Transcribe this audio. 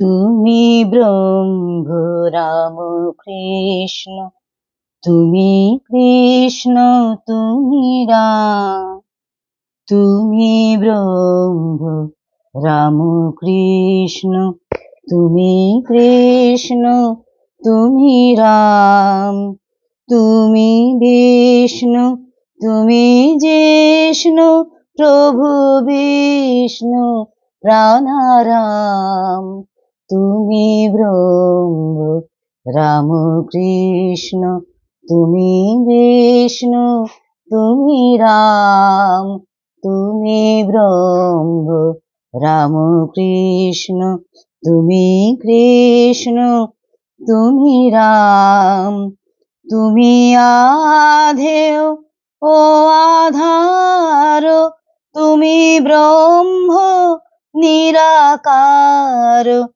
তুমি ব্রহ্ম রাম কৃষ্ণ, তুমি কৃষ্ণ তুমি রাম। তুমি ব্রহ্ম রাম কৃষ্ণ, তুমি কৃষ্ণ তুমি রাম। তুমি বিষ্ণু তুমি জিষ্ণু, প্রভু বিষ্ণু প্রাণারাম। তুমি ব্রহ্ম রাম কৃষ্ণ, তুমি বিষ্ণু তুমি রাম। তুমি ব্রহ্ম রাম কৃষ্ণ, তুমি কৃষ্ণ তুমি রাম। তুমি আধেয় ও আধার, তুমি ব্রহ্ম নিরাকার।